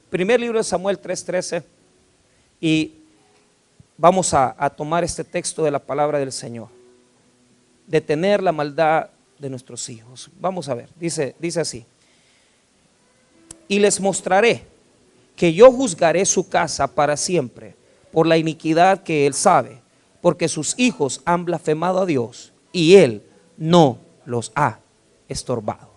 Primer libro de Samuel 3:13, y vamos a tomar este texto de la palabra del Señor. Detener la maldad de nuestros hijos. Vamos a ver, dice así: y les mostraré que yo juzgaré su casa para siempre por la iniquidad que él sabe, porque sus hijos han blasfemado a Dios y él no los ha estorbado.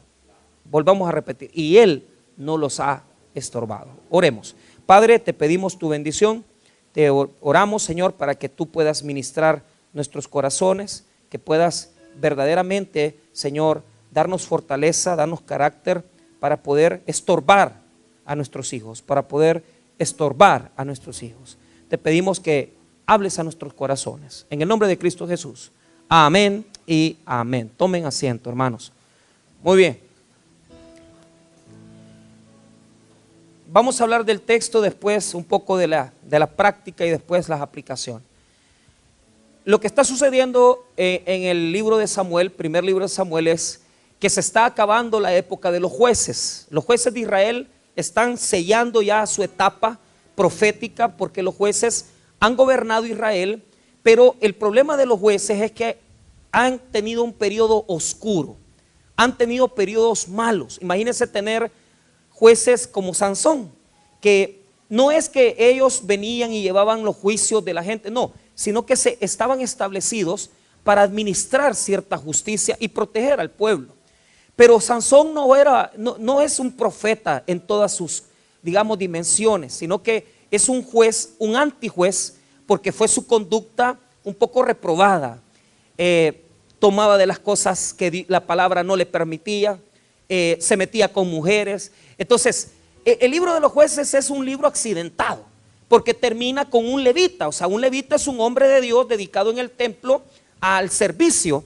Volvamos a repetir: y él no los ha estorbado. Oremos. Padre, te pedimos tu bendición, te oramos, Señor, para que tú puedas ministrar nuestros corazones, que puedas verdaderamente, Señor, darnos fortaleza, darnos carácter para poder estorbar a nuestros hijos, para poder estorbar a nuestros hijos. Te pedimos que hables a nuestros corazones, en el nombre de Cristo Jesús. Amén y amén. Tomen asiento, hermanos. Muy bien. Vamos a hablar del texto, después un poco de la práctica y después las aplicaciones. Lo que está sucediendo en el libro de Samuel, primer libro de Samuel, es que se está acabando la época de los jueces. Los jueces de Israel están sellando ya su etapa profética, porque los jueces han gobernado Israel, pero el problema de los jueces es que han tenido un periodo oscuro, han tenido periodos malos. Imagínense tener jueces como Sansón, que no es que ellos venían y llevaban los juicios de la gente, no, sino que estaban establecidos para administrar cierta justicia y proteger al pueblo. Pero Sansón no es un profeta en todas sus, digamos, dimensiones, sino que es un juez, un antijuez, porque fue su conducta un poco reprobada. Tomaba de las cosas que la palabra no le permitía, se metía con mujeres. Entonces, el libro de los jueces es un libro accidentado, porque termina con un levita. O sea, un levita es un hombre de Dios dedicado en el templo al servicio.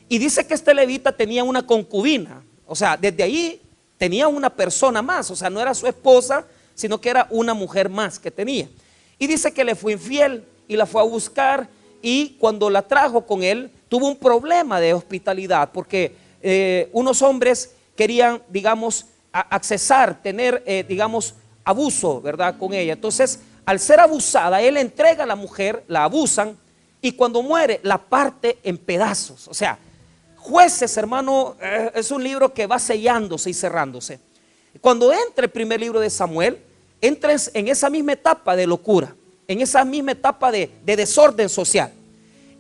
Y dice que este levita tenía una concubina. O sea, desde ahí tenía una persona más. O sea, no era su esposa, sino que era una mujer más que tenía. Y dice que le fue infiel y la fue a buscar. Y cuando la trajo con él, tuvo un problema de hospitalidad, porque unos hombres querían, digamos, accesar, tener, digamos, abuso, ¿verdad?, con ella. Entonces, al ser abusada, él entrega a la mujer, la abusan, y cuando muere, la parte en pedazos. O sea, Jueces, hermano, es un libro que va sellándose y cerrándose. Cuando entra el primer libro de Samuel, entres en esa misma etapa de locura, en esa misma etapa de desorden social.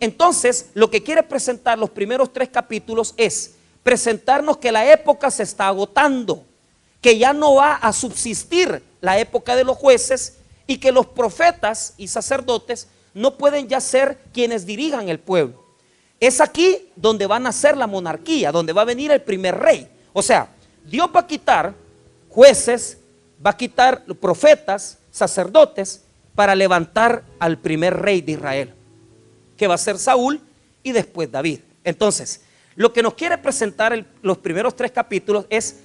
Entonces, lo que quiere presentar los primeros 3 capítulos es presentarnos que la época se está agotando, que ya no va a subsistir la época de los jueces y que los profetas y sacerdotes no pueden ya ser quienes dirijan el pueblo. Es aquí donde va a nacer la monarquía, donde va a venir el primer rey. O sea, Dios va a quitar jueces, va a quitar profetas, sacerdotes, para levantar al primer rey de Israel, que va a ser Saúl y después David. Entonces, lo que nos quiere presentar los primeros 3 capítulos es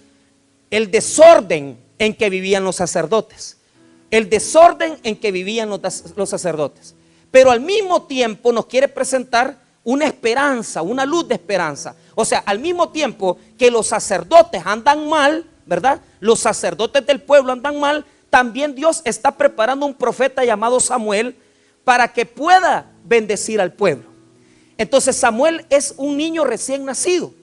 el desorden en que vivían los sacerdotes. El desorden en que vivían los sacerdotes. Pero al mismo tiempo nos quiere presentar una esperanza, una luz de esperanza. O sea, al mismo tiempo que los sacerdotes andan mal, ¿verdad? Los sacerdotes del pueblo andan mal, también Dios está preparando un profeta llamado Samuel para que pueda bendecir al pueblo. Entonces Samuel es un niño recién nacido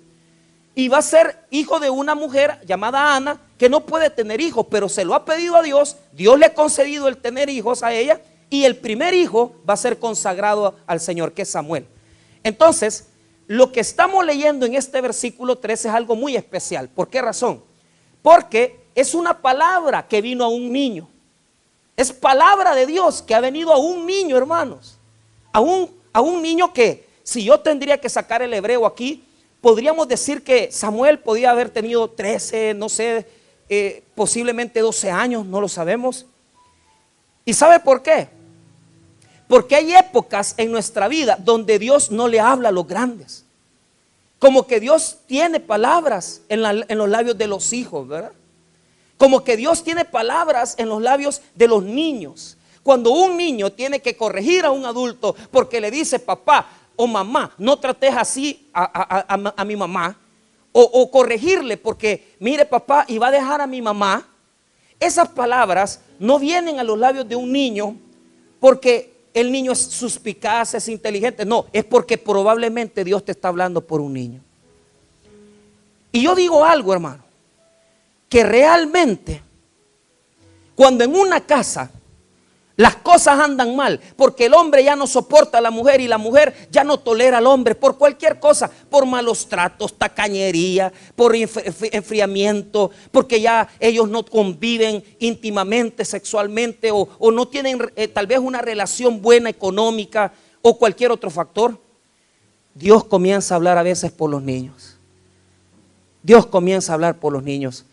y va a ser hijo de una mujer llamada Ana, que no puede tener hijos, pero se lo ha pedido a Dios. Dios le ha concedido el tener hijos a ella, y el primer hijo va a ser consagrado al Señor, que es Samuel. Entonces, lo que estamos leyendo en este versículo 3 es algo muy especial. ¿Por qué razón? Porque es una palabra que vino a un niño. Es palabra de Dios que ha venido a un niño, hermanos. A un niño que, si yo tendría que sacar el hebreo aquí, podríamos decir que Samuel podía haber tenido 13, no sé, posiblemente 12 años, no lo sabemos. ¿Y sabe por qué? Porque hay épocas en nuestra vida donde Dios no le habla a los grandes. Como que Dios tiene palabras en los labios de los hijos, ¿verdad? Como que Dios tiene palabras en los labios de los niños. Cuando un niño tiene que corregir a un adulto porque le dice: papá o mamá, no trates así a mi mamá. O corregirle porque, mire papá, y va a dejar a mi mamá. Esas palabras no vienen a los labios de un niño porque el niño es suspicaz, es inteligente. No, es porque probablemente Dios te está hablando por un niño. Y yo digo algo, hermano, que realmente cuando en una casa las cosas andan mal, porque el hombre ya no soporta a la mujer y la mujer ya no tolera al hombre por cualquier cosa, por malos tratos, tacañería, por enfriamiento, porque ya ellos no conviven íntimamente, sexualmente, o no tienen tal vez una relación buena económica o cualquier otro factor. Dios comienza a hablar a veces por los niños. Dios comienza a hablar por los niños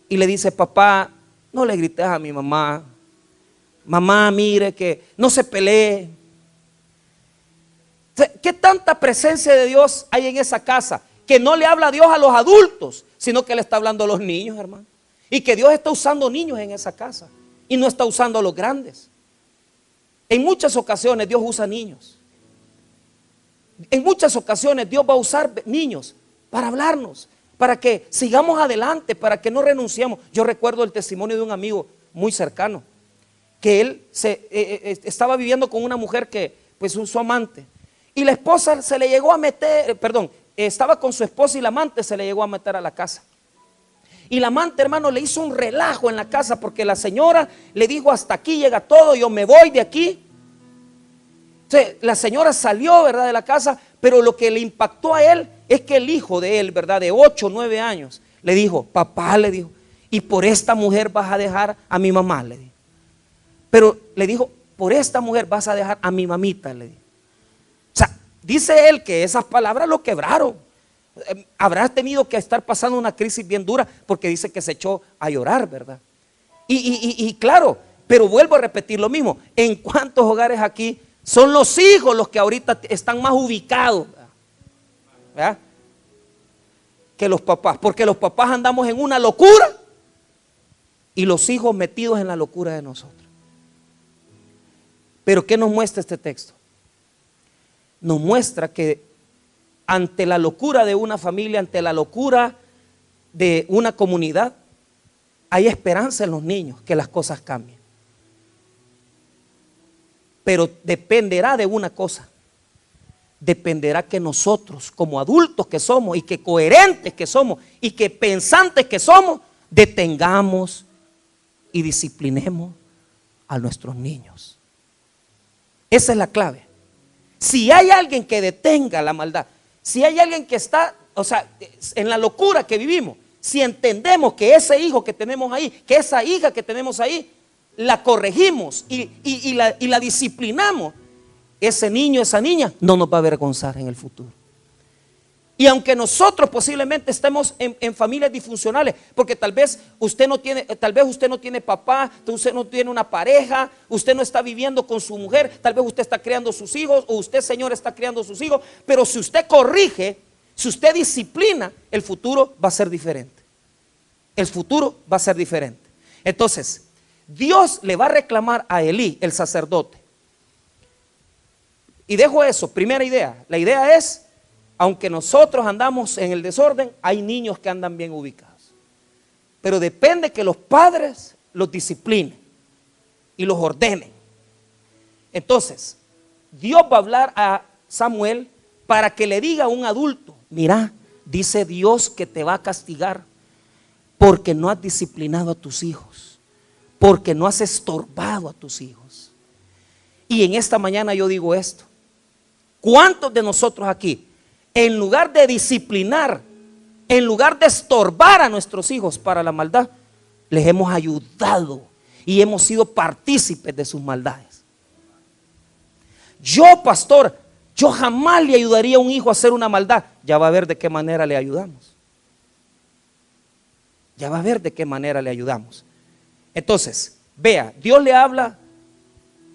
y le dice: papá, no le grites a mi mamá. Mamá, mire que no se pelee. ¿Qué tanta presencia de Dios hay en esa casa? Que no le habla a Dios a los adultos, sino que le está hablando a los niños, hermano. Y que Dios está usando niños en esa casa y no está usando a los grandes. En muchas ocasiones Dios usa niños. En muchas ocasiones Dios va a usar niños para hablarnos, para que sigamos adelante, para que no renunciemos. Yo recuerdo el testimonio de un amigo muy cercano, que él estaba viviendo con una mujer que, pues, su amante, y la esposa se le llegó a meter, estaba con su esposa y la amante se le llegó a meter a la casa. Y la amante, hermano, le hizo un relajo en la casa porque la señora le dijo: hasta aquí llega todo, yo me voy de aquí. Entonces, la señora salió, ¿verdad?, de la casa, pero lo que le impactó a él es que el hijo de él, ¿verdad?, de 8 o 9 años, le dijo: papá, le dijo, y por esta mujer vas a dejar a mi mamá, le dijo. Pero le dijo: por esta mujer vas a dejar a mi mamita, le dijo. O sea, dice él que esas palabras lo quebraron. Habrá tenido que estar pasando una crisis bien dura, porque dice que se echó a llorar, ¿verdad? Y claro, pero vuelvo a repetir lo mismo. ¿En cuántos hogares aquí son los hijos los que ahorita están más ubicados, ¿verdad?, que los papás? Porque los papás andamos en una locura y los hijos metidos en la locura de nosotros. Pero ¿qué nos muestra este texto? Nos muestra que ante la locura de una familia, ante la locura de una comunidad, hay esperanza en los niños que las cosas cambien. Pero dependerá de una cosa: dependerá que nosotros, como adultos que somos y que coherentes que somos y que pensantes que somos, detengamos y disciplinemos a nuestros niños. Esa es la clave. Si hay alguien que detenga la maldad, si hay alguien que está, en la locura que vivimos, si entendemos que ese hijo que tenemos ahí, que esa hija que tenemos ahí, la corregimos y la disciplinamos, ese niño, esa niña no nos va a avergonzar en el futuro. Y aunque nosotros posiblemente estemos en familias disfuncionales, porque tal vez usted no tiene papá, usted no tiene una pareja, usted no está viviendo con su mujer, tal vez usted está criando sus hijos, o usted, señor, está criando sus hijos, pero si usted corrige, si usted disciplina, el futuro va a ser diferente. El futuro va a ser diferente. Entonces, Dios le va a reclamar a Elí, el sacerdote. Y dejo eso, primera idea. La idea es: aunque nosotros andamos en el desorden, hay niños que andan bien ubicados. Pero depende que los padres los disciplinen y los ordenen. Entonces, Dios va a hablar a Samuel para que le diga a un adulto: mira, dice Dios que te va a castigar porque no has disciplinado a tus hijos, porque no has estorbado a tus hijos. Y en esta mañana yo digo esto: ¿cuántos de nosotros aquí, en lugar de disciplinar, en lugar de estorbar a nuestros hijos para la maldad, les hemos ayudado y hemos sido partícipes de sus maldades? Yo, pastor, yo jamás le ayudaría a un hijo a hacer una maldad. Ya va a ver de qué manera le ayudamos. Ya va a ver de qué manera le ayudamos. Entonces, vea, Dios le habla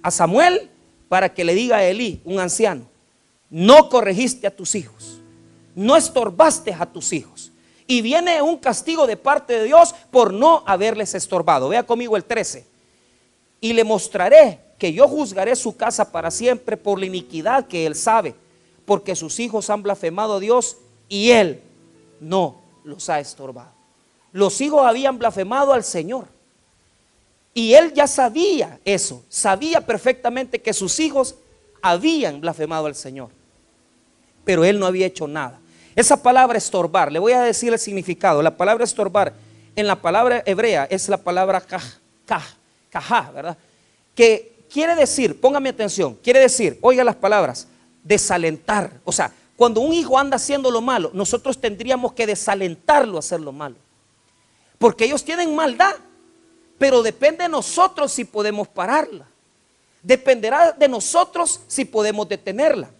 a Samuel para que le diga a Elí, un anciano: no corregiste a tus hijos, no estorbaste a tus hijos, y viene un castigo de parte de Dios por no haberles estorbado. Vea conmigo el 13: y le mostraré que yo juzgaré su casa para siempre por la iniquidad que él sabe, porque sus hijos han blasfemado a Dios y él no los ha estorbado. Los hijos habían blasfemado al Señor. Y él ya sabía eso, sabía perfectamente que sus hijos habían blasfemado al Señor. Pero él no había hecho nada. Esa palabra estorbar, le voy a decir el significado. La palabra estorbar en la palabra hebrea es la palabra kajá, ¿verdad? Que quiere decir, póngame atención, quiere decir, oiga las palabras, desalentar. O sea, cuando un hijo anda haciendo lo malo, nosotros tendríamos que desalentarlo a hacer lo malo. Porque ellos tienen maldad, pero depende de nosotros si podemos pararla. Dependerá de nosotros si podemos detenerla.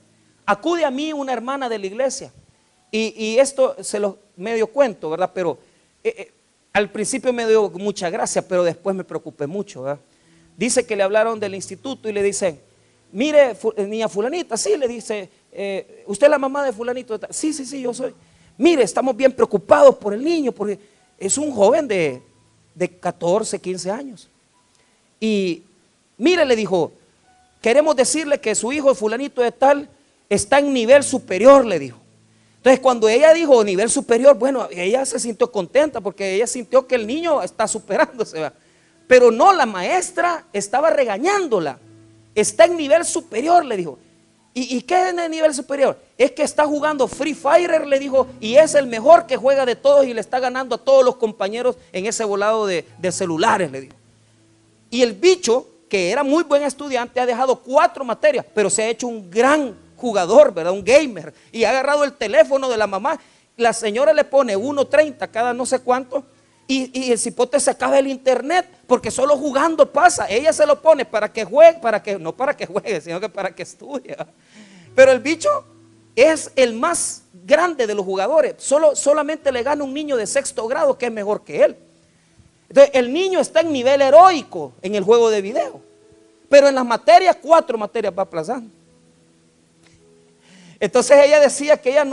Acude a mí una hermana de la iglesia, y esto se lo medio cuento, ¿verdad? Pero al principio me dio mucha gracia, pero después me preocupé mucho, ¿verdad? Dice que le hablaron del instituto y le dicen, mire, niña fulanita, sí, le dice, ¿usted es la mamá de fulanito? Sí, yo soy. Mire, estamos bien preocupados por el niño, porque es un joven de 14, 15 años. Y mire, le dijo, queremos decirle que su hijo fulanito de tal está en nivel superior, le dijo. Entonces cuando ella dijo nivel superior, bueno, ella se sintió contenta porque ella sintió que el niño está superándose, ¿verdad? Pero no, la maestra estaba regañándola. Está en nivel superior, le dijo. ¿Y qué es en el nivel superior? Es que está jugando Free Fire, le dijo, y es el mejor que juega de todos y le está ganando a todos los compañeros en ese volado de celulares, le dijo. Y el bicho, que era muy buen estudiante, ha dejado 4 materias, pero se ha hecho un gran jugador, ¿verdad? Un gamer, y ha agarrado el teléfono de la mamá. La señora le pone 1.30 cada no sé cuánto, y el cipote se acaba el internet, porque solo jugando pasa. Ella se lo pone para que juegue, no para que juegue, sino que para que estudie. Pero el bicho es el más grande de los jugadores. Solamente le gana un niño de 6º grado que es mejor que él. Entonces el niño está en nivel heroico en el juego de video, pero en las materias, 4 materias va aplazando. Entonces ella decía que ella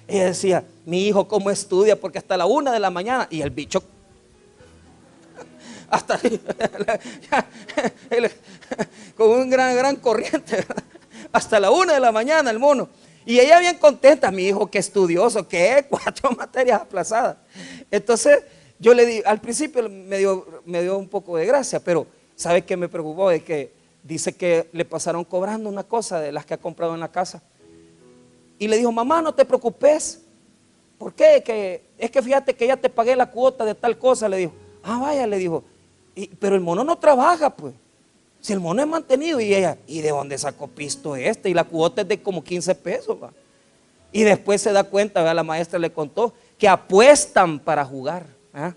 decía, mi hijo cómo estudia, porque hasta la 1 de la mañana, y el bicho hasta con un gran corriente, ¿verdad? Hasta la 1 de la mañana el mono. Y ella bien contenta, mi hijo, qué estudioso, que 4 materias aplazadas. Entonces yo le di, al principio me dio un poco de gracia, pero ¿sabe qué me preocupó? De que dice que le pasaron cobrando una cosa de las que ha comprado en la casa. Y le dijo, mamá, no te preocupes. ¿Por qué? Es que fíjate que ya te pagué la cuota de tal cosa, le dijo. Ah, vaya, le dijo. Pero el mono no trabaja, pues. Si el mono es mantenido. Y ella, ¿y de dónde sacó pisto este? Y la cuota es de como 15 pesos, ¿va? Y después se da cuenta, ¿va? La maestra le contó que apuestan para jugar, ¿ah?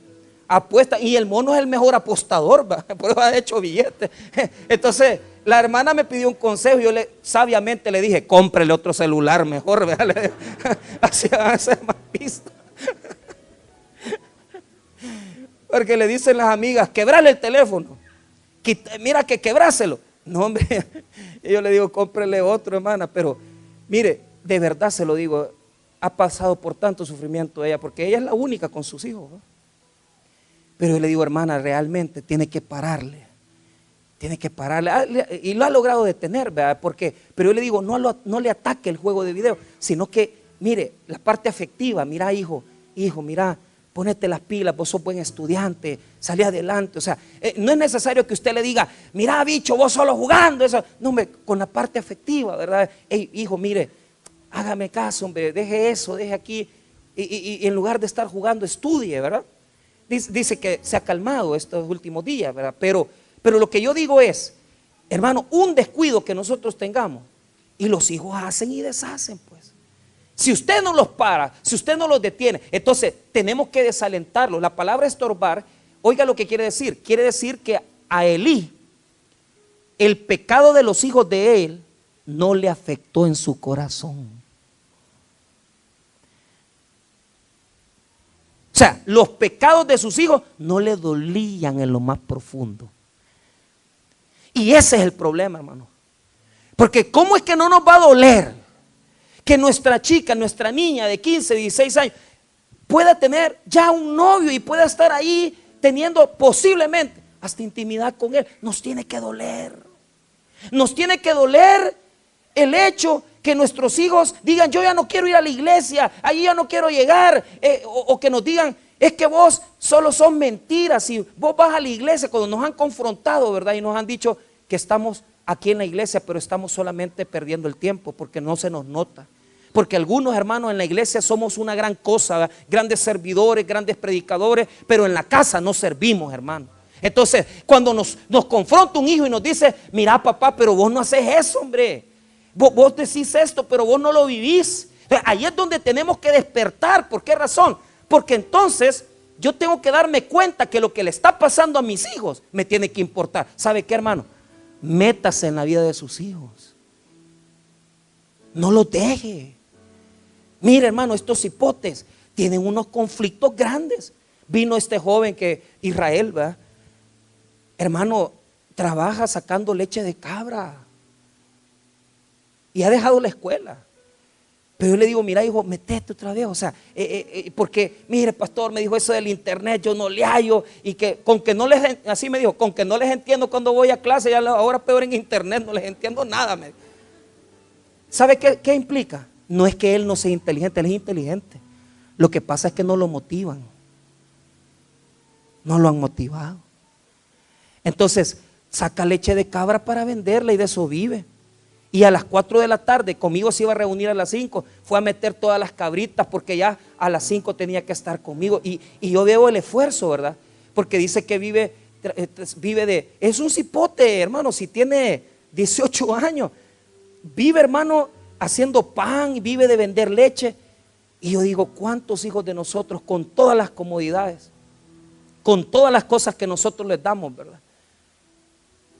Apuestan, y el mono es el mejor apostador, ¿va? Por eso ha hecho billetes. Entonces la hermana me pidió un consejo y yo sabiamente le dije, cómprele otro celular mejor, ¿verdad? Así van a hacer más pistas. Porque le dicen las amigas, quebrale el teléfono, mira que quebráselo. No, hombre, y yo le digo, cómprele otro, hermana. Pero mire, de verdad se lo digo, ha pasado por tanto sufrimiento ella, porque ella es la única con sus hijos, ¿no? Pero yo le digo, hermana, realmente tiene que pararle, y lo ha logrado detener, ¿verdad? Pero yo le digo, no le ataque el juego de video, sino que, mire, la parte afectiva. Mira, hijo, mira, ponete las pilas, vos sos buen estudiante, salí adelante. O sea, no es necesario que usted le diga, mira, bicho, vos solo jugando, eso. No, hombre, con la parte afectiva, ¿verdad? Hey, hijo, mire, hágame caso, hombre, deje aquí, y en lugar de estar jugando, estudie, ¿verdad? Dice que se ha calmado estos últimos días, ¿verdad? Pero lo que yo digo es, hermano, un descuido que nosotros tengamos, y los hijos hacen y deshacen, pues. Si usted no los para, si usted no los detiene, entonces tenemos que desalentarlos. La palabra estorbar, oiga lo que quiere decir. Quiere decir que a Elí, el pecado de los hijos de él no le afectó en su corazón. O sea, los pecados de sus hijos no le dolían en lo más profundo. Y ese es el problema, hermano. Porque ¿cómo es que no nos va a doler que nuestra chica, nuestra niña de 15, 16 años pueda tener ya un novio y pueda estar ahí teniendo posiblemente hasta intimidad con él? Nos tiene que doler. Nos tiene que doler el hecho que nuestros hijos digan, yo ya no quiero ir a la iglesia, ahí ya no quiero llegar, o que nos digan, Es que vos solo son mentiras. Y vos vas a la iglesia cuando nos han confrontado, ¿verdad? Y nos han dicho que estamos aquí en la iglesia, pero estamos solamente perdiendo el tiempo porque no se nos nota. Porque algunos hermanos en la iglesia somos una gran cosa, ¿verdad? Grandes servidores, grandes predicadores, pero en la casa no servimos, hermano. Entonces, cuando nos confronta un hijo y nos dice, mira papá, pero vos no haces eso, hombre. Vos decís esto, pero vos no lo vivís. Entonces, ahí es donde tenemos que despertar. ¿Por qué razón? Porque entonces yo tengo que darme cuenta que lo que le está pasando a mis hijos me tiene que importar. ¿Sabe qué, hermano? Métase en la vida de sus hijos. No los deje. Mire, hermano, estos hipotes tienen unos conflictos grandes. Vino este joven que Israel, ¿verdad? Hermano, trabaja sacando leche de cabra y ha dejado la escuela. Pero yo le digo, mira hijo, metete otra vez, o sea, porque mire pastor, me dijo eso del internet, yo no le hallo, y que con que no les, así me dijo, con que no les entiendo cuando voy a clase, ya ahora peor en internet, no les entiendo nada. ¿Sabe qué implica? No es que él no sea inteligente, él es inteligente. Lo que pasa es que no lo motivan, no lo han motivado. Entonces saca leche de cabra para venderla y de eso vive. Y a las 4 de la tarde, conmigo se iba a reunir a las 5, fue a meter todas las cabritas porque ya a las 5 tenía que estar conmigo. Y yo veo el esfuerzo, ¿verdad? Porque dice que vive de, es un cipote, hermano, si tiene 18 años, vive, hermano, haciendo pan y vive de vender leche. Y yo digo, ¿cuántos hijos de nosotros con todas las comodidades, con todas las cosas que nosotros les damos, ¿verdad?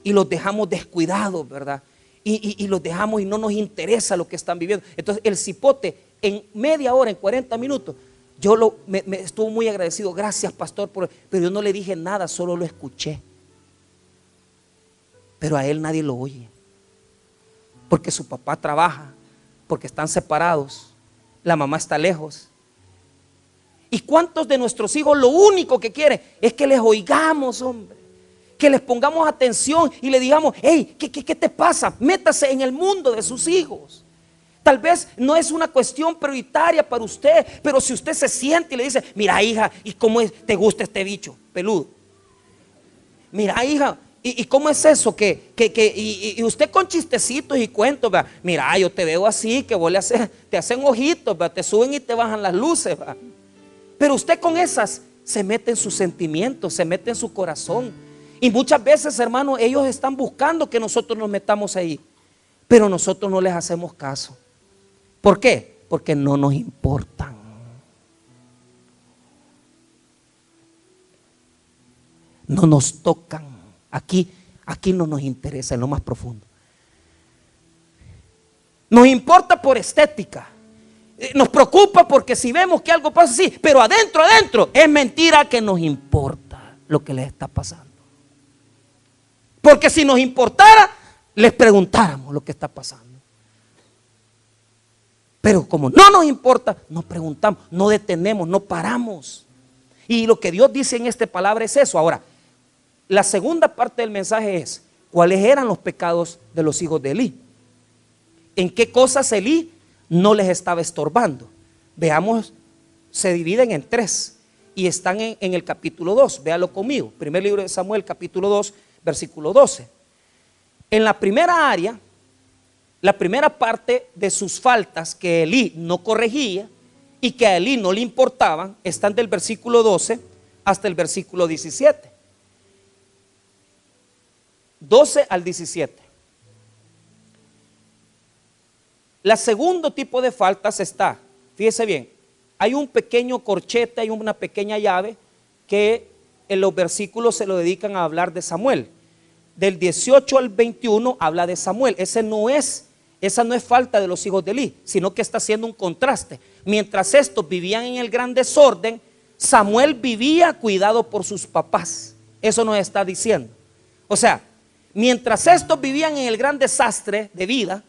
Y los dejamos descuidados, ¿verdad? Y los dejamos y no nos interesa lo que están viviendo. Entonces el cipote en media hora, en 40 minutos, yo me estuvo muy agradecido, gracias pastor, pero yo no le dije nada, solo lo escuché. Pero a él nadie lo oye, porque su papá trabaja, porque están separados, la mamá está lejos. ¿Y cuántos de nuestros hijos lo único que quieren es que les oigamos, hombre? Que les pongamos atención y le digamos, hey, ¿qué te pasa? Métase en el mundo de sus hijos. Tal vez no es una cuestión prioritaria para usted, pero si usted se siente y le dice, mira hija, ¿y cómo te gusta este bicho peludo? Mira hija, ¿y cómo es eso? Y usted con chistecitos y cuentos, ¿va? Mira, yo te veo así, que vos te hacen ojitos, ¿va? Te suben y te bajan las luces, ¿va? Pero usted con esas se mete en sus sentimientos, se mete en su corazón. Y muchas veces, hermano, ellos están buscando que nosotros nos metamos ahí, pero nosotros no les hacemos caso. ¿Por qué? Porque no nos importan. No nos tocan. Aquí no nos interesa en lo más profundo. Nos importa por estética. Nos preocupa porque si vemos que algo pasa así, pero adentro es mentira que nos importa lo que les está pasando. Porque si nos importara, les preguntáramos lo que está pasando. Pero como no nos importa, no preguntamos, no detenemos, no paramos. Y lo que Dios dice en esta palabra es eso. Ahora, la segunda parte del mensaje es, ¿cuáles eran los pecados de los hijos de Elí? ¿En qué cosas Elí no les estaba estorbando? Veamos, se dividen en 3 y están en el capítulo 2. Véalo conmigo. Primer libro de Samuel, capítulo 2. Versículo 12. En la primera área, la primera parte de sus faltas que Elí no corregía y que a Elí no le importaban, están del versículo 12 hasta el versículo 17. 12 al 17. El segundo tipo de faltas está, fíjese bien, hay un pequeño corchete, hay una pequeña llave que en los versículos se lo dedican a hablar de Samuel. Del 18 al 21 habla de Samuel. Esa no es falta de los hijos de Elí, sino que está haciendo un contraste. Mientras estos vivían en el gran desorden, Samuel vivía cuidado por sus papás. Eso nos está diciendo. O sea, mientras estos vivían en el gran desastre de vida,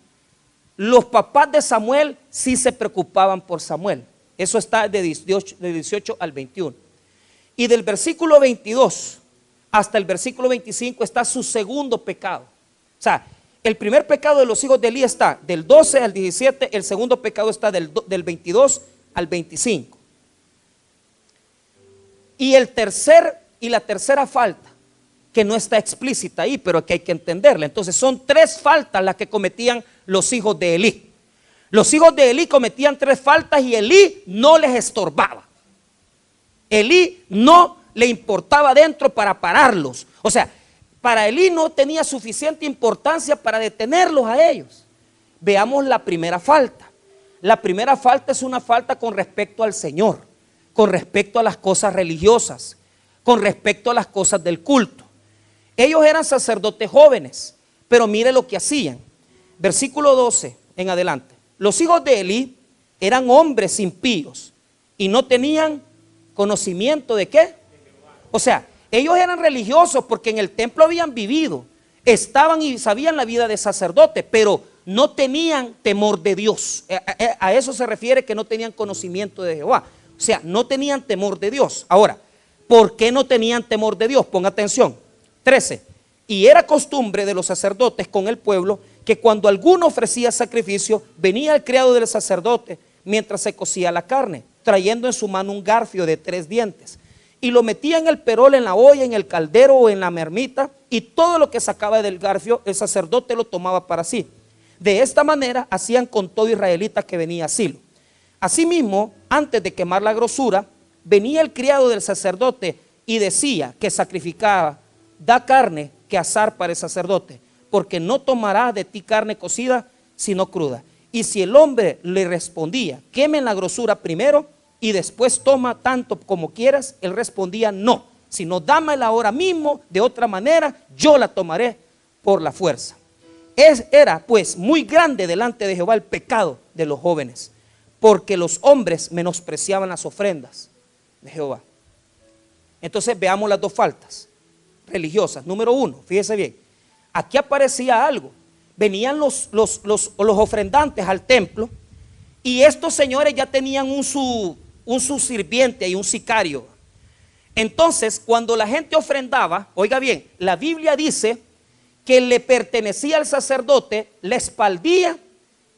los papás de Samuel sí se preocupaban por Samuel. Eso está de 18 al 21. Y del versículo 22 hasta el versículo 25 está su segundo pecado. O sea, el primer pecado de los hijos de Elí está del 12 al 17, el segundo pecado está del 22 al 25. Y la tercera falta, que no está explícita ahí, pero que hay que entenderla. Entonces son 3 faltas las que cometían los hijos de Elí. Los hijos de Elí cometían 3 faltas y Elí no les estorbaba. Elí no le importaba dentro para pararlos. O sea, para Elí no tenía suficiente importancia para detenerlos a ellos. Veamos la primera falta. La primera falta es una falta con respecto al Señor, con respecto a las cosas religiosas, con respecto a las cosas del culto. Ellos eran sacerdotes jóvenes, pero mire lo que hacían. Versículo 12 en adelante. Los hijos de Elí eran hombres impíos y no tenían conocimiento de qué. O sea, ellos eran religiosos porque en el templo habían vivido, estaban y sabían la vida de sacerdote, pero no tenían temor de Dios. A eso se refiere que no tenían conocimiento de Jehová. O sea, no tenían temor de Dios. Ahora, ¿por qué no tenían temor de Dios? Ponga atención. 13. Y era costumbre de los sacerdotes con el pueblo que cuando alguno ofrecía sacrificio, venía el criado del sacerdote mientras se cocía la carne, trayendo en su mano un garfio de 3 dientes. Y lo metía en el perol, en la olla, en el caldero o en la marmita, y todo lo que sacaba del garfio, el sacerdote lo tomaba para sí. De esta manera hacían con todo israelita que venía a Silo. Asimismo, antes de quemar la grosura, venía el criado del sacerdote y decía que sacrificaba, da carne que asar para el sacerdote, porque no tomará de ti carne cocida, sino cruda. Y si el hombre le respondía, quemen la grosura primero y después toma tanto como quieras, él respondía, no, sino dámela ahora mismo, de otra manera yo la tomaré por la fuerza. Era pues muy grande delante de Jehová el pecado de los jóvenes, porque los hombres menospreciaban las ofrendas de Jehová. Entonces veamos las 2 faltas religiosas. Número 1, fíjese bien, aquí aparecía algo. Venían los ofrendantes al templo y estos señores ya tenían un su sirviente y un sicario. Entonces, cuando la gente ofrendaba, oiga bien, la Biblia dice que le pertenecía al sacerdote la espaldilla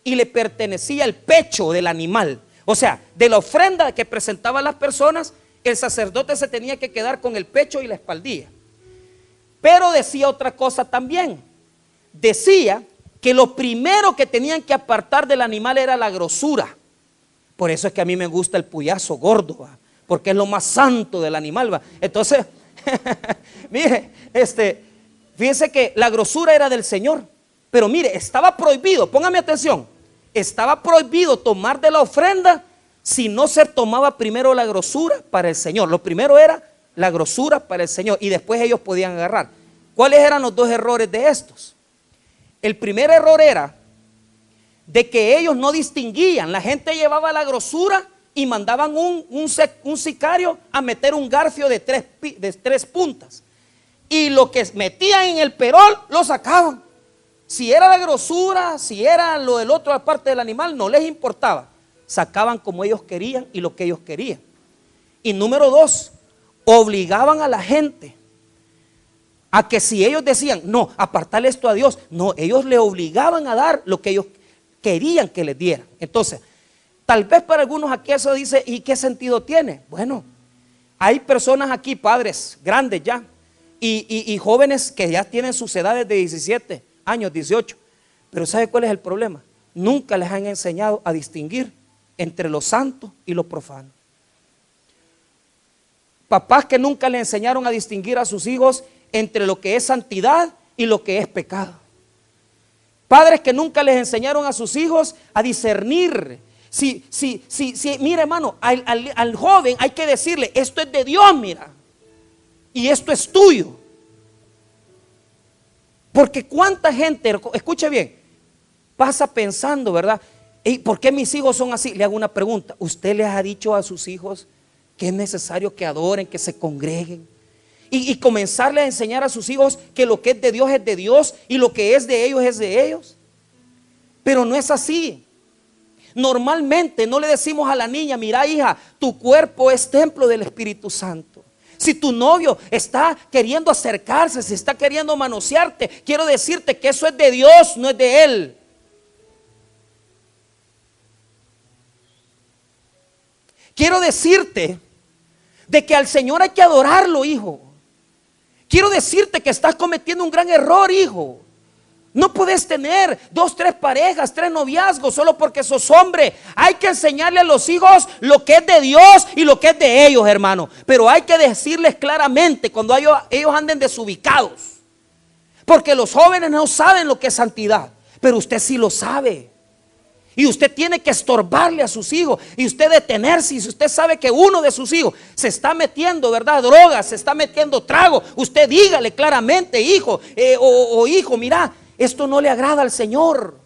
y le pertenecía el pecho del animal. O sea, de la ofrenda que presentaban las personas, el sacerdote se tenía que quedar con el pecho y la espaldilla. Pero decía otra cosa también. Decía que lo primero que tenían que apartar del animal era la grosura. Por eso es que a mí me gusta el puyazo gordo, ¿va? Porque es lo más santo del animal, ¿va? Entonces, mire, fíjense que la grosura era del Señor. Pero mire, estaba prohibido, póngame atención, estaba prohibido tomar de la ofrenda si no se tomaba primero la grosura para el Señor. Lo primero era la grosura para el Señor y después ellos podían agarrar. ¿Cuáles eran los 2 errores de estos? El primer error era de que ellos no distinguían. La gente llevaba la grosura y mandaban un sicario a meter un garfio de 3 puntas. Y lo que metían en el perol lo sacaban. Si era la grosura, si era lo del otro parte del animal, no les importaba. Sacaban como ellos querían y lo que ellos querían. Y número 2, obligaban a la gente a que si ellos decían, no, apartarle esto a Dios, no, ellos le obligaban a dar lo que ellos querían que les dieran. Entonces, tal vez para algunos aquí eso dice, ¿y qué sentido tiene? Bueno, hay personas aquí, padres grandes ya, y jóvenes que ya tienen sus edades de 17 años, 18, pero ¿sabe cuál es el problema? Nunca les han enseñado a distinguir entre lo santo y lo profano. Papás que nunca le enseñaron a distinguir a sus hijos entre lo que es santidad y lo que es pecado. Padres que nunca les enseñaron a sus hijos a discernir. Mira, hermano, al joven hay que decirle, esto es de Dios, mira, y esto es tuyo. Porque cuánta gente, escuche bien, pasa pensando, ¿verdad? ¿Y por qué mis hijos son así? Le hago una pregunta. ¿Usted les ha dicho a sus hijos que es necesario que adoren, que se congreguen? Y comenzarle a enseñar a sus hijos que lo que es de Dios y lo que es de ellos. Pero no es así. Normalmente no le decimos a la niña, mira hija, tu cuerpo es templo del Espíritu Santo. Si tu novio está queriendo acercarse, si está queriendo manosearte, quiero decirte que eso es de Dios, no es de él. Quiero decirte de que al Señor hay que adorarlo, hijo. Quiero decirte que estás cometiendo un gran error, hijo. No puedes tener 2, 3 parejas, 3 noviazgos solo porque sos hombre. Hay que enseñarle a los hijos lo que es de Dios y lo que es de ellos, hermano. Pero hay que decirles claramente cuando ellos anden desubicados. Porque los jóvenes no saben lo que es santidad, pero usted sí lo sabe. Y usted tiene que estorbarle a sus hijos y usted detenerse. Y si usted sabe que uno de sus hijos se está metiendo, ¿verdad?, drogas, se está metiendo trago, usted dígale claramente, hijo, hijo, mira, esto no le agrada al Señor.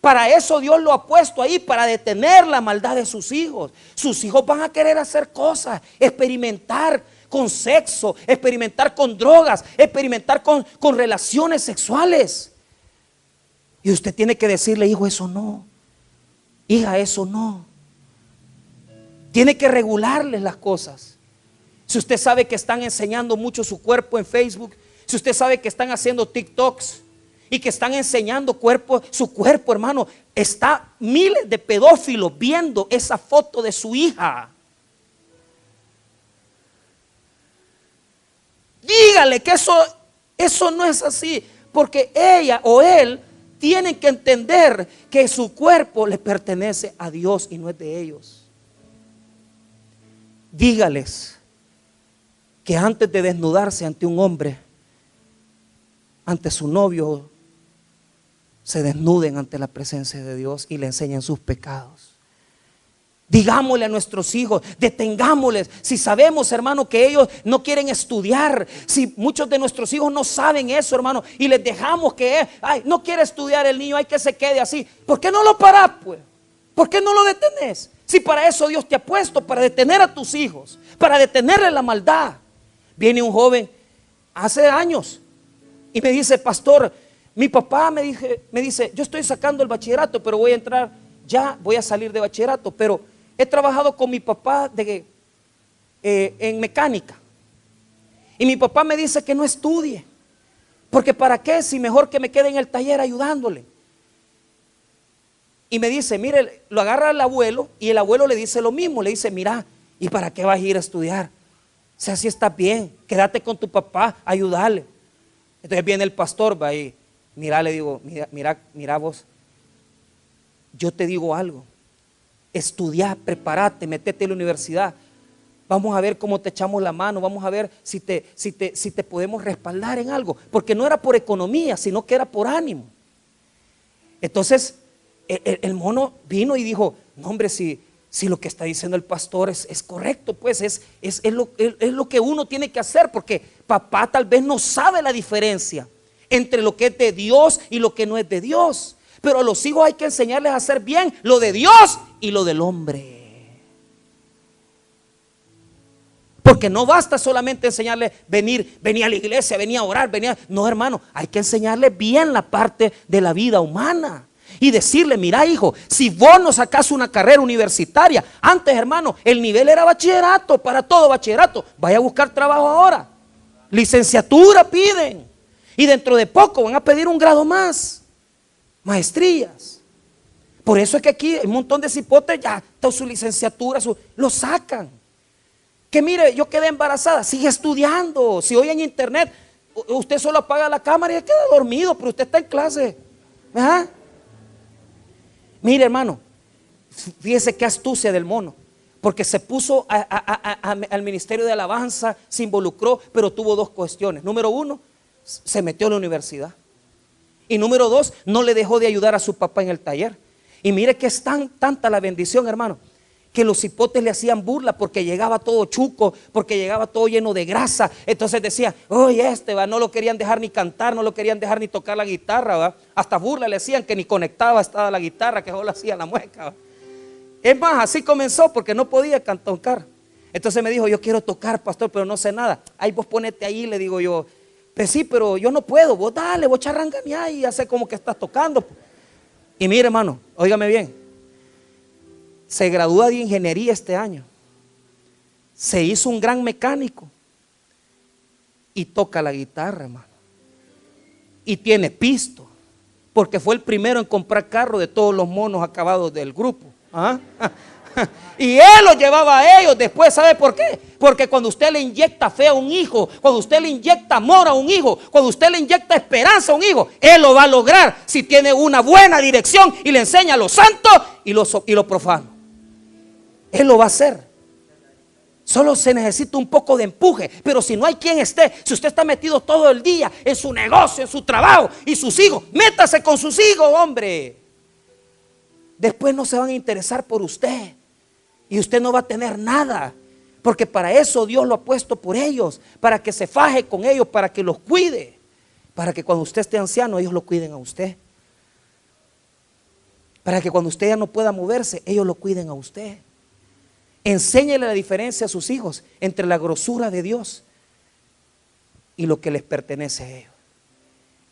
Para eso Dios lo ha puesto ahí, para detener la maldad de sus hijos. Sus hijos van a querer hacer cosas, experimentar con sexo, experimentar con drogas, experimentar con relaciones sexuales. Y usted tiene que decirle, hijo, eso no. Hija, eso no. Tiene que regularles las cosas. Si usted sabe que están enseñando mucho su cuerpo en Facebook, si usted sabe que están haciendo TikToks y que están enseñando su cuerpo, hermano, está miles de pedófilos viendo esa foto de su hija. Dígale que eso no es así, porque ella o él tienen que entender que su cuerpo le pertenece a Dios y no es de ellos. Dígales que antes de desnudarse ante un hombre, ante su novio, se desnuden ante la presencia de Dios y le enseñen sus pecados. Digámosle a nuestros hijos, detengámosles. Si sabemos, hermano, que ellos no quieren estudiar, si muchos de nuestros hijos no saben eso, hermano, y les dejamos que no quiere estudiar el niño, hay que se quede así. ¿Por qué no lo parás, pues? ¿Por qué no lo detenés? Si para eso Dios te ha puesto, para detener a tus hijos, para detenerle la maldad. Viene un joven hace años y me dice, pastor, mi papá me dice, yo estoy sacando el bachillerato, pero voy a entrar, ya voy a salir de bachillerato, pero he trabajado con mi papá en mecánica. Y mi papá me dice que no estudie, porque para qué, si mejor que me quede en el taller ayudándole. Y me dice, mire, lo agarra el abuelo y el abuelo le dice lo mismo, le dice, mira, ¿y para qué vas a ir a estudiar? O sea, si estás bien, quédate con tu papá, ayúdale. Entonces viene el pastor, va y mira, le digo, mira vos, yo te digo algo, estudia, prepárate, metete a la universidad, vamos a ver cómo te echamos la mano, vamos a ver si te podemos respaldar en algo, porque no era por economía, sino que era por ánimo. Entonces el mono vino y dijo, no hombre, si lo que está diciendo el pastor es correcto, pues es lo que uno tiene que hacer, porque papá tal vez no sabe la diferencia entre lo que es de Dios y lo que no es de Dios. Pero a los hijos hay que enseñarles a hacer bien lo de Dios y lo del hombre. Porque no basta solamente enseñarles venir a la iglesia, venir a orar, no, hermano, hay que enseñarles bien la parte de la vida humana. Y decirle, mira, hijo, si vos no sacás una carrera universitaria, antes, hermano, el nivel era bachillerato, para todo bachillerato, vaya a buscar trabajo ahora. Licenciatura piden. Y dentro de poco van a pedir un grado más. Maestrías. Por eso es que aquí hay un montón de cipotes, ya toda su licenciatura, lo sacan. Que mire, yo quedé embarazada, sigue estudiando. Si hoy en internet usted solo apaga la cámara y queda dormido, pero usted está en clase. ¿Ajá? Mire, hermano, fíjese qué astucia del mono, porque se puso al ministerio de alabanza, se involucró, pero tuvo dos cuestiones. Número uno, se metió a la universidad. Y número dos, no le dejó de ayudar a su papá en el taller. Y mire que es tanta la bendición, hermano, que los cipotes le hacían burla porque llegaba todo chuco, porque llegaba todo lleno de grasa. Entonces decían, oye, no lo querían dejar ni cantar, no lo querían dejar ni tocar la guitarra, ¿va? Hasta burla le hacían que ni conectaba estaba la guitarra, que solo hacía la mueca, ¿va? Es más, así comenzó porque no podía tocar. Entonces me dijo, yo quiero tocar, pastor, pero no sé nada. Ahí vos ponete ahí, le digo yo. Pues sí, pero yo no puedo. Vos dale, vos charranganeá y hace como que estás tocando. Y mire, hermano, óigame bien. Se gradúa de ingeniería este año. Se hizo un gran mecánico. Y toca la guitarra, hermano. Y tiene pisto. Porque fue el primero en comprar carro de todos los monos acabados del grupo. ¿Ah? Y él los llevaba a ellos después. ¿Sabe por qué? Porque cuando usted le inyecta fe a un hijo, cuando usted le inyecta amor a un hijo, cuando usted le inyecta esperanza a un hijo, él lo va a lograr si tiene una buena dirección y le enseña lo santo y lo profano. Él lo va a hacer. Solo se necesita un poco de empuje. Pero si no hay quien esté, si usted está metido todo el día en su negocio, en su trabajo y sus hijos, métase con sus hijos, hombre. Después no se van a interesar por usted y usted no va a tener nada, porque para eso Dios lo ha puesto por ellos, para que se faje con ellos, para que los cuide, para que cuando usted esté anciano ellos lo cuiden a usted, para que cuando usted ya no pueda moverse ellos lo cuiden a usted. Enséñele la diferencia a sus hijos entre la grosura de Dios y lo que les pertenece a ellos.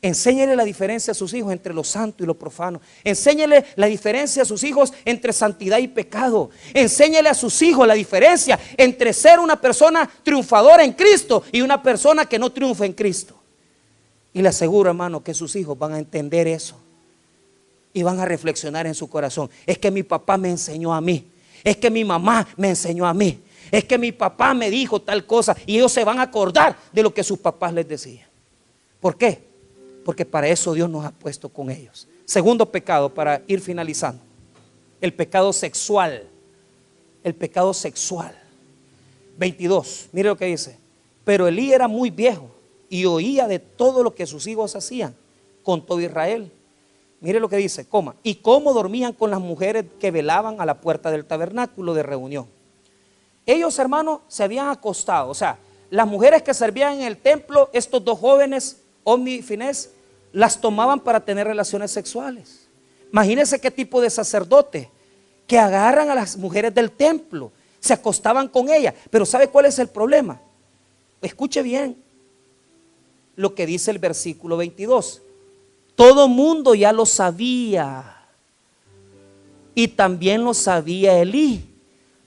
Enséñele la diferencia a sus hijos entre lo santo y lo profano. Enséñele la diferencia a sus hijos entre santidad y pecado. Enséñele a sus hijos la diferencia entre ser una persona triunfadora en Cristo y una persona que no triunfa en Cristo. Y le aseguro, hermano, que sus hijos van a entender eso y van a reflexionar en su corazón. Es que mi papá me enseñó a mí. Es que mi mamá me enseñó a mí. Es que mi papá me dijo tal cosa. Y ellos se van a acordar de lo que sus papás les decían. ¿Por qué? Porque para eso Dios nos ha puesto con ellos. Segundo pecado, para ir finalizando: el pecado sexual. El pecado sexual. 22, mire lo que dice: pero Elí era muy viejo y oía de todo lo que sus hijos hacían con todo Israel. Mire lo que dice, y cómo dormían con las mujeres que velaban a la puerta del tabernáculo de reunión. Ellos, hermanos, se habían acostado. O sea, las mujeres que servían en el templo, estos dos jóvenes, Ofni y Finés, las tomaban para tener relaciones sexuales. Imagínense qué tipo de sacerdote que agarran a las mujeres del templo, se acostaban con ellas. Pero ¿sabe cuál es el problema? Escuche bien lo que dice el versículo 22. Todo mundo ya lo sabía, y también lo sabía Elí,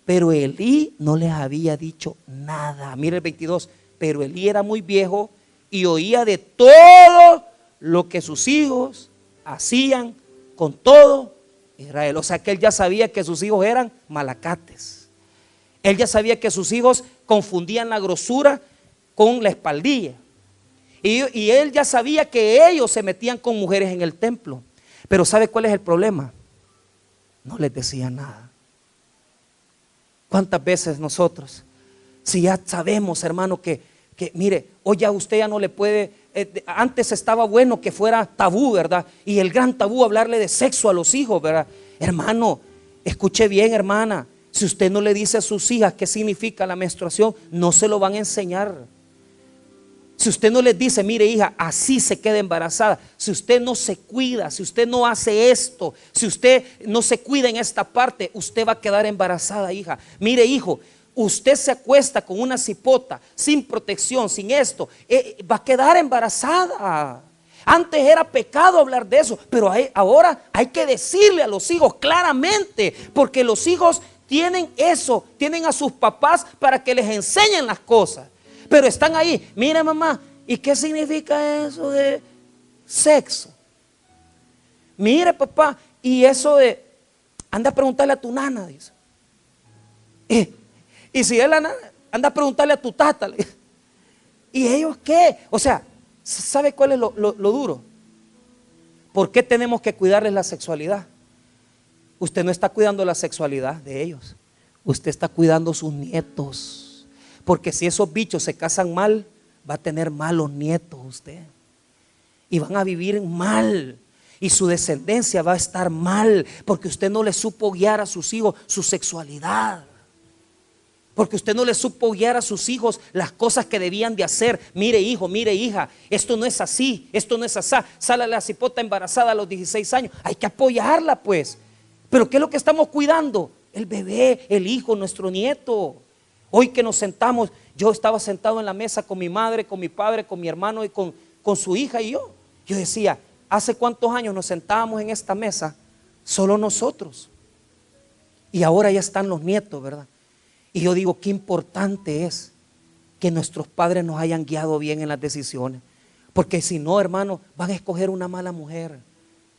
pero Elí no les había dicho nada. Mire el 22, pero Elí era muy viejo y oía de todo lo que sus hijos hacían con todo Israel. O sea que él ya sabía que sus hijos eran malacates. Él ya sabía que sus hijos confundían la grosura con la espaldilla. Y él ya sabía que ellos se metían con mujeres en el templo. Pero ¿sabe cuál es el problema? No les decía nada. ¿Cuántas veces nosotros, si ya sabemos, hermano, que mire, hoy ya usted ya no le puede, antes estaba bueno que fuera tabú, ¿verdad? Y el gran tabú, hablarle de sexo a los hijos, ¿verdad? Hermano, escuche bien, hermana, si usted no le dice a sus hijas qué significa la menstruación, no se lo van a enseñar. Si usted no les dice, mire hija, así se queda embarazada. Si usted no se cuida, si usted no hace esto, si usted no se cuida en esta parte, usted va a quedar embarazada, hija. Mire hijo, usted se acuesta con una cipota, sin protección, sin esto, va a quedar embarazada. Antes era pecado hablar de eso, pero ahora hay que decirle a los hijos claramente, porque los hijos tienen eso, tienen a sus papás para que les enseñen las cosas. Pero están ahí, mira mamá, ¿y qué significa eso de sexo? Mire papá, y eso de, anda a preguntarle a tu nana, dice. Y si es la nana, anda a preguntarle a tu tata. ¿Y ellos qué? O sea, ¿sabe cuál es lo duro? ¿Por qué tenemos que cuidarles la sexualidad? Usted no está cuidando la sexualidad de ellos, usted está cuidando sus nietos. Porque si esos bichos se casan mal, va a tener malos nietos usted. Y van a vivir mal. Y su descendencia va a estar mal. Porque usted no le supo guiar a sus hijos su sexualidad. Porque usted no le supo guiar a sus hijos las cosas que debían de hacer. Mire hijo, mire hija, esto no es así, esto no es así. Sale la cipota embarazada a los 16 años. Hay que apoyarla pues. Pero ¿qué es lo que estamos cuidando? El bebé, el hijo, nuestro nieto. Hoy que nos sentamos, yo estaba sentado en la mesa con mi madre, con mi padre, con mi hermano y con su hija y yo. Yo decía, ¿hace cuántos años nos sentábamos en esta mesa? Solo nosotros. Y ahora ya están los nietos, ¿verdad? Y yo digo, qué importante es que nuestros padres nos hayan guiado bien en las decisiones. Porque si no, hermano, van a escoger una mala mujer,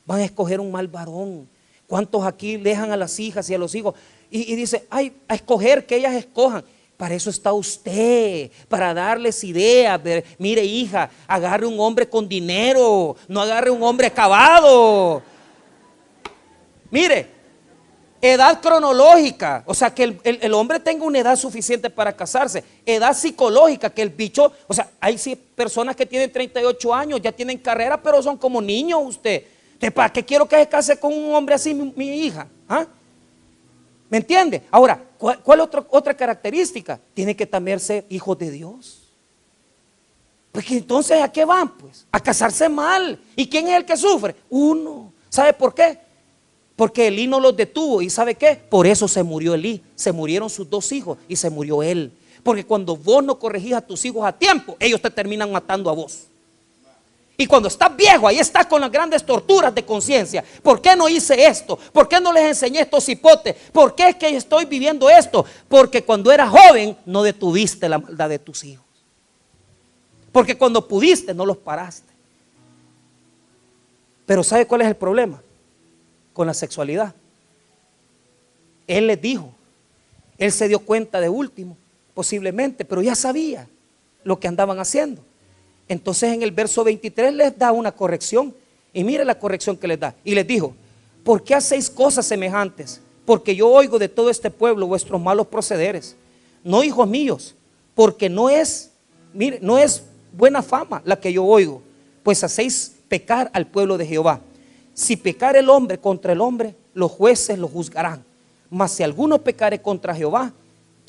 van a escoger un mal varón. ¿Cuántos aquí dejan a las hijas y a los hijos? y dice, ay, a escoger, que ellas escojan. Para eso está usted, para darles ideas. Mire, hija, agarre un hombre con dinero, no agarre un hombre acabado. Mire, edad cronológica, o sea, que el hombre tenga una edad suficiente para casarse. Edad psicológica, que el bicho, o sea, hay sí personas que tienen 38 años, ya tienen carrera, pero son como niños usted. ¿Para qué quiero que se case con un hombre así, mi hija? ¿Ah? ¿Me entiende? Ahora, ¿cuál otra característica? Tiene que también ser hijos de Dios. Porque entonces, ¿a qué van? Pues a casarse mal. ¿Y quién es el que sufre? Uno. ¿Sabe por qué? Porque Elí no los detuvo. ¿Y sabe qué? Por eso se murió Elí. Se murieron sus 2 hijos y se murió él. Porque cuando vos no corregís a tus hijos a tiempo, ellos te terminan matando a vos. Y cuando estás viejo, ahí estás con las grandes torturas de conciencia. ¿Por qué no hice esto? ¿Por qué no les enseñé estos hipotes? ¿Por qué es que estoy viviendo esto? Porque cuando eras joven no detuviste la maldad de tus hijos. Porque cuando pudiste no los paraste. Pero ¿sabe cuál es el problema? Con la sexualidad. Él les dijo, él se dio cuenta de último, posiblemente, pero ya sabía lo que andaban haciendo. Entonces en el verso 23 les da una corrección. Y mire la corrección que les da. Y les dijo, ¿por qué hacéis cosas semejantes? Porque yo oigo de todo este pueblo vuestros malos procederes. No, hijos míos, porque no es, mire, no es buena fama la que yo oigo, pues hacéis pecar al pueblo de Jehová. Si pecar el hombre contra el hombre, los jueces lo juzgarán. Mas si alguno pecare contra Jehová,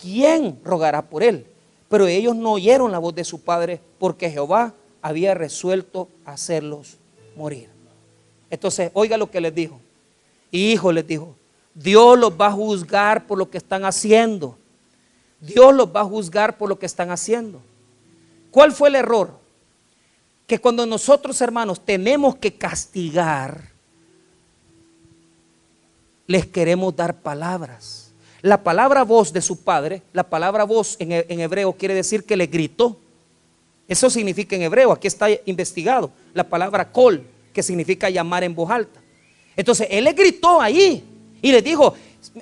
¿quién rogará por él? Pero ellos no oyeron la voz de su padre, porque Jehová había resuelto hacerlos morir. Entonces, oiga lo que les dijo. Hijo, les dijo, Dios los va a juzgar por lo que están haciendo. Dios los va a juzgar por lo que están haciendo. ¿Cuál fue el error? Que cuando nosotros, hermanos, tenemos que castigar, les queremos dar palabras. La palabra voz de su padre, la palabra voz en hebreo quiere decir que le gritó. Eso significa en hebreo, aquí está investigado. La palabra kol, que significa llamar en voz alta. Entonces él le gritó ahí y le dijo,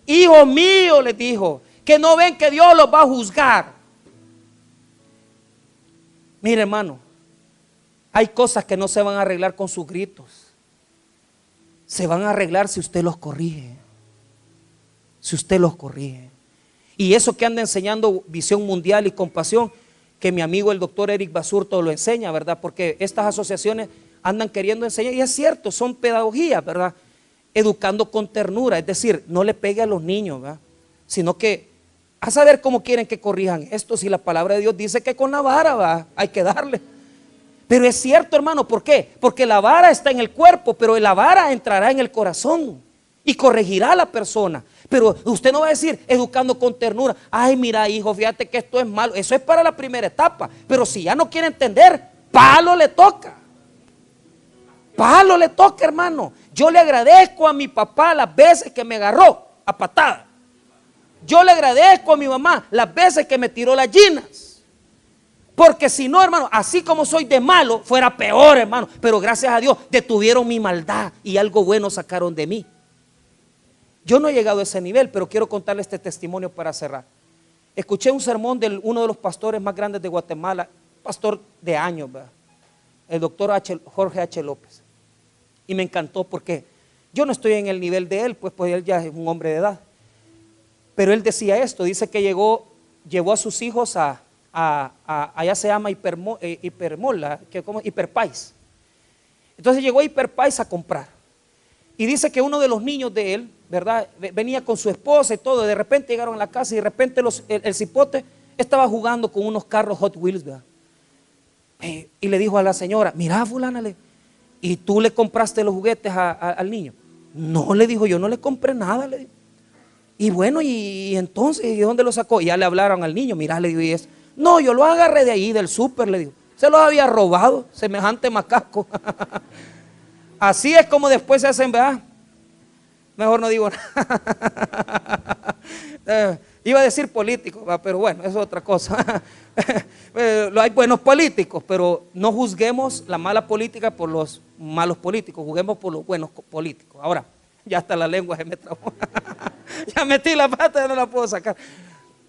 hijo mío, le dijo, que no ven que Dios los va a juzgar. Mire, hermano, hay cosas que no se van a arreglar con sus gritos. Se van a arreglar si usted los corrige. Si usted los corrige. Y eso que anda enseñando visión mundial y compasión, que mi amigo el doctor Eric Basurto lo enseña, ¿verdad? Porque estas asociaciones andan queriendo enseñar, y es cierto, son pedagogías, ¿verdad? Educando con ternura, es decir, no le pegue a los niños, ¿verdad? Sino que a saber cómo quieren que corrijan esto, si la palabra de Dios dice que con la vara, ¿verdad? Hay que darle. Pero es cierto, hermano, ¿por qué? Porque la vara está en el cuerpo, pero la vara entrará en el corazón y corregirá a la persona. Pero usted no va a decir, educando con ternura, ay, mira, hijo, fíjate que esto es malo. Eso es para la primera etapa. Pero si ya no quiere entender, palo le toca. Palo le toca, hermano. Yo le agradezco a mi papá las veces que me agarró a patada. Yo le agradezco a mi mamá las veces que me tiró las ginas. Porque si no, hermano, así como soy de malo, fuera peor, hermano. Pero gracias a Dios detuvieron mi maldad y algo bueno sacaron de mí. Yo no he llegado a ese nivel, pero quiero contarle este testimonio para cerrar. Escuché un sermón de uno de los pastores más grandes de Guatemala, pastor de años, ¿verdad? El doctor Jorge H. López. Y me encantó porque yo no estoy en el nivel de él, pues él ya es un hombre de edad. Pero él decía esto, dice que llevó a sus hijos allá se llama Hipermola, Hiperpais. Entonces llegó a Hiperpais a comprar. Y dice que uno de los niños de él, ¿verdad? Venía con su esposa y todo, de repente llegaron a la casa y de repente el cipote estaba jugando con unos carros Hot Wheels, ¿verdad? Y le dijo a la señora, mira fulana, ¿y tú le compraste los juguetes al niño? No, le dijo, yo no le compré nada, le dijo. Y bueno, y entonces, ¿y dónde lo sacó? Y ya le hablaron al niño, mira, le dijo, y es, no, yo lo agarré de ahí, del súper, le dijo. Se los había robado, semejante macaco. Así es como después se hacen, ¿verdad? Mejor no digo nada. Iba a decir políticos, pero bueno, eso es otra cosa. Hay buenos políticos, pero no juzguemos la mala política por los malos políticos, juzguemos por los buenos políticos. Ahora, Ya hasta la lengua se me trabó. Ya metí la pata, ya no la puedo sacar.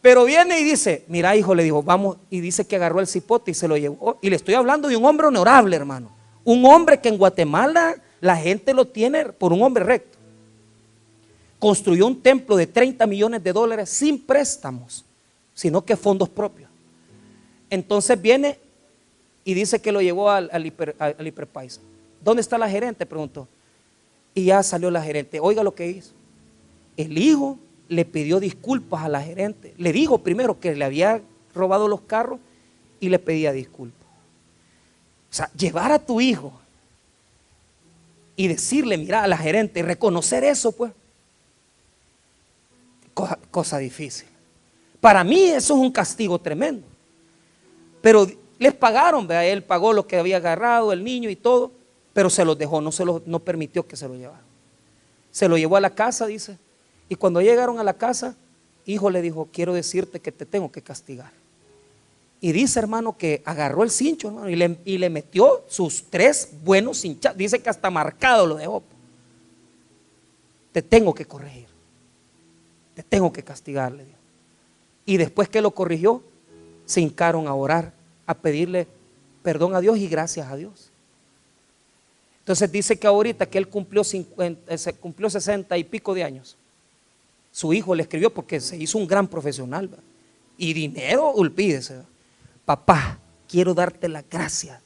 Pero viene y dice, mira hijo, le dijo, vamos, y dice que agarró el cipote y se lo llevó. Y le estoy hablando de un hombre honorable, hermano. Un hombre que en Guatemala la gente lo tiene por un hombre recto. Construyó un templo de 30 millones de dólares sin préstamos, sino que fondos propios. Entonces viene y dice que lo llevó al hiperpaisa. ¿Dónde está la gerente?, preguntó. Y ya salió la gerente. Oiga lo que hizo. El hijo le pidió disculpas a la gerente. Le dijo primero que le había robado los carros y le pedía disculpas. O sea, llevar a tu hijo y decirle, mira, a la gerente, reconocer eso, pues, cosa difícil. Para mí eso es un castigo tremendo. Pero les pagaron, ¿verdad? Él pagó lo que había agarrado el niño y todo, pero se los dejó, no permitió que se lo llevaran. Se lo llevó a la casa, dice. Y cuando llegaron a la casa, hijo le dijo, quiero decirte que te tengo que castigar. Y dice, hermano, que agarró el cincho, hermano, y le metió sus 3 buenos cinchazos. Dice que hasta marcado lo dejó. Te tengo que corregir. Te tengo que castigar, le dijo. Y después que lo corrigió, se hincaron a orar, a pedirle perdón a Dios y gracias a Dios. Entonces dice que ahorita que él cumplió 60 y pico de años, su hijo le escribió porque se hizo un gran profesional, ¿verdad? Y dinero, olvídese, ¿verdad? Papá, quiero darte la gracia,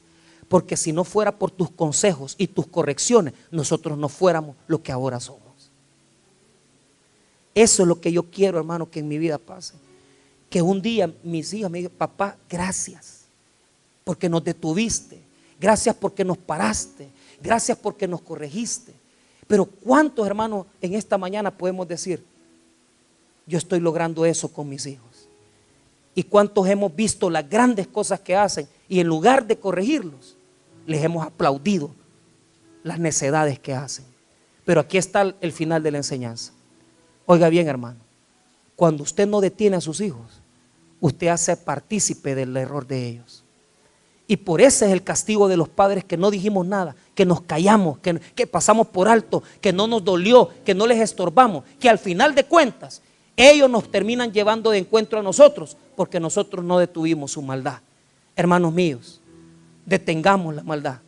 porque si no fuera por tus consejos y tus correcciones, nosotros no fuéramos lo que ahora somos. Eso es lo que yo quiero, hermano, que en mi vida pase. Que un día mis hijas me digan, papá, gracias porque nos detuviste, gracias porque nos paraste, gracias porque nos corregiste. Pero ¿cuántos, hermanos, en esta mañana podemos decir, yo estoy logrando eso con mis hijos? ¿Y cuántos hemos visto las grandes cosas que hacen y en lugar de corregirlos, les hemos aplaudido las necedades que hacen? Pero aquí está el final de la enseñanza. Oiga bien, hermano, cuando usted no detiene a sus hijos, usted hace partícipe del error de ellos. Y por ese es el castigo de los padres, que no dijimos nada, que nos callamos, que pasamos por alto, que no nos dolió, que no les estorbamos, que al final de cuentas ellos nos terminan llevando de encuentro a nosotros, porque nosotros no detuvimos su maldad. Hermanos míos, detengamos la maldad.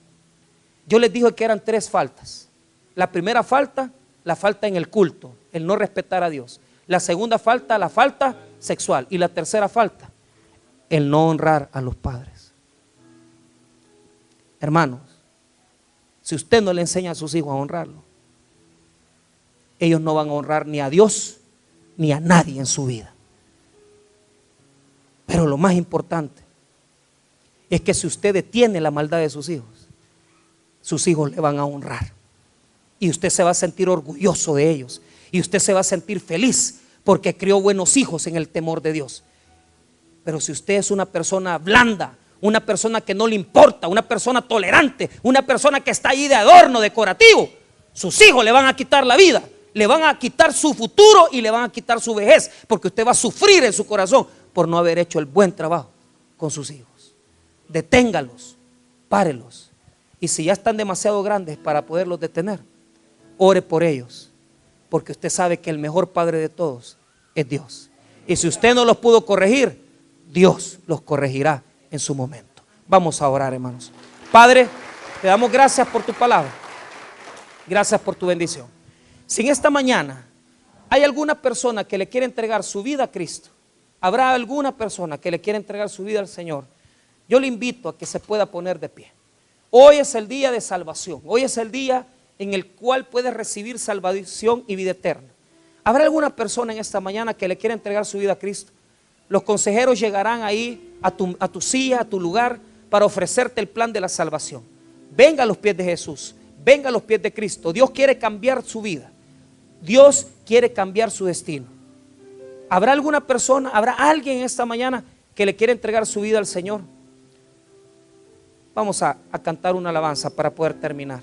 Yo les dije que eran 3 faltas. La primera falta, la falta en el culto, el no respetar a Dios. La segunda falta, la falta sexual. Y la tercera falta, el no honrar a los padres. Hermanos, si usted no le enseña a sus hijos a honrarlo, ellos no van a honrar ni a Dios ni a nadie en su vida. Pero lo más importante es que si usted detiene la maldad de sus hijos le van a honrar. Y usted se va a sentir orgulloso de ellos. Y usted se va a sentir feliz porque crió buenos hijos en el temor de Dios. Pero si usted es una persona blanda, una persona que no le importa, una persona tolerante, una persona que está ahí de adorno decorativo, sus hijos le van a quitar la vida, le van a quitar su futuro y le van a quitar su vejez, porque usted va a sufrir en su corazón por no haber hecho el buen trabajo con sus hijos. Deténgalos, párelos, y si ya están demasiado grandes para poderlos detener, ore por ellos, porque usted sabe que el mejor padre de todos es Dios. Y si usted no los pudo corregir, Dios los corregirá en su momento. Vamos a orar, hermanos. Padre, te damos gracias por tu palabra. Gracias por tu bendición. Si en esta mañana hay alguna persona que le quiere entregar su vida a Cristo, habrá alguna persona que le quiere entregar su vida al Señor, yo le invito a que se pueda poner de pie. Hoy es el día de salvación. Hoy es el día en el cual puedes recibir salvación y vida eterna. ¿Habrá alguna persona en esta mañana que le quiera entregar su vida a Cristo? Los consejeros llegarán ahí a tu silla, a tu lugar, para ofrecerte el plan de la salvación. Venga a los pies de Jesús, venga a los pies de Cristo. Dios quiere cambiar su vida. Dios quiere cambiar su destino. ¿Habrá alguna persona, habrá alguien esta mañana que le quiere entregar su vida al Señor? Vamos a cantar una alabanza para poder terminar.